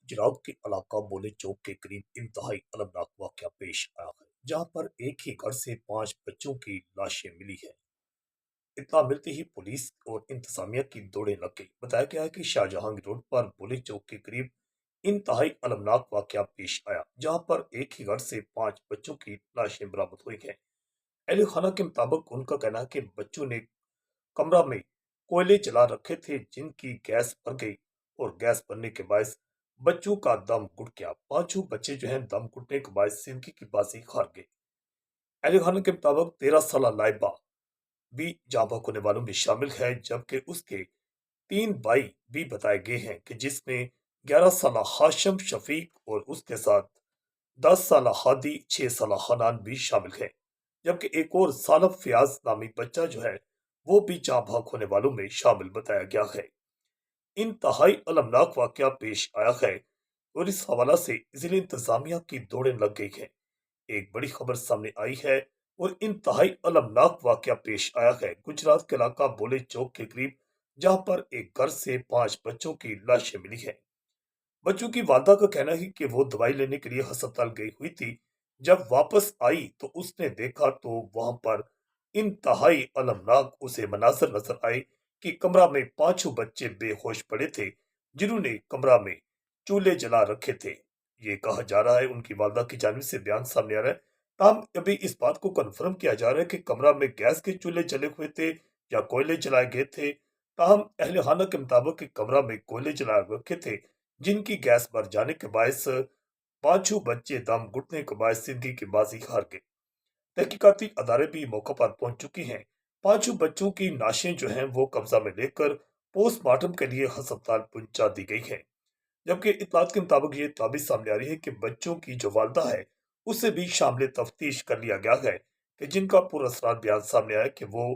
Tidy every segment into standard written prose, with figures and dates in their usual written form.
चिराग के इलाका बोले चौक के करीब इंतहाई अलमनाक वाकया पेश आया है, जहां पर एक ही घर से 5 बच्चों की लाशें मिली है। इतना मिलते ही पुलिस और इंतजामिया की दौड़े लग गई। बताया गया है कि शाहजहांगीर रोड पर बोले चौक के करीब इंतहाई अलमनाक वाकया पेश आया, जहां पर एक ही घर से 5 बच्चों की लाशें बरामद हुई हैं। अहले खाना के मुताबिक उनका कहना है कि बच्चों ने कमरा में कोयले जला रखे थे, जिनकी गैस भर गई और गैस भरने के बायस बच्चों का दम घुट गया। 5 बच्चे जो हैं दम घुटने के बायस जिंदगी की बाजी हार गए। अहले खाना के मुताबिक 13 साल लाइबा भी जाँ बहक होने वालों में शामिल है, जबकि उसके 3 भाई भी बताए गए हैं कि जिसमें 11 साल हाशिम शफीक और उसके साथ 10 साल हादी 6 साल हनान भी शामिल है। जबकि एक और सालब फयाज नामी बच्चा जो है वो भी जाँ बहक होने वालों में शामिल बताया गया है। इंतहाई अलमनाक वाकया पेश आया है और इस हवाला से जिले इंतजामिया की दौड़ें लग गई हैं। एक बड़ी खबर सामने आई है और इंतहाई अलमनाक वाकया पेश आया है गुजरात के इलाका बोले चौक के करीब, जहां पर एक घर से 5 बच्चों की लाशें मिली है। बच्चों की वालदा का कहना है कि वो दवाई लेने के लिए अस्पताल गई हुई थी। जब वापस आई तो उसने देखा तो वहां पर इंतहाई अलमनाक उसे मनाजर नजर आए कि कमरा में 5 बच्चे बेहोश पड़े थे, जिन्होंने कमरा में चूल्हे जला रखे थे। ये कहा जा रहा है, उनकी वालदा की जानिब से बयान सामने आ रहा है। ताहम अभी इस बात को कंफर्म किया जा रहा है कि कमरा में गैस के चूल्हे जले हुए थे या कोयले जलाए गए थे। ताहम अहले खाना के मुताबिक कमरा में कोयले जला रखे थे, जिनकी गैस भर जाने के बायस 5 बच्चे दम घुटने के बायस जिंदगी की बाजी हार गए। तहकीकाती अदारे भी मौके पर पहुंच चुकी हैं। 5 बच्चों की नाशें जो हैं वो कब्जा में लेकर पोस्टमार्टम के लिए अस्पताल पहुंचा दी गई है। जबकि इतलात के मुताबिक ये ताबीज सामने आ रही है कि बच्चों की जो वालदा है उसे भी शामिल तफ्तीश कर लिया गया है, कि जिनका पुरअसरार बयान सामने आया कि वो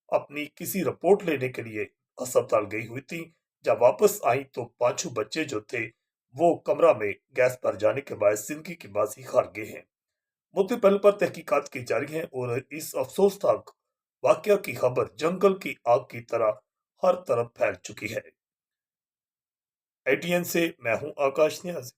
अपनी किसी रिपोर्ट लेने के लिए अस्पताल गई हुई थी। जब वापस आई तो 5 बच्चे जो थे वो कमरा में गैस भर जाने के बाद जिंदगी की बाजी हार गए हैं। मुद्दे पहल पर तहकीकात की जा रही है और इस अफसोसनाक वाकया की खबर जंगल की आग की तरह हर तरफ फैल चुकी है। एटीएन से मैं हूं आकाश न्याज।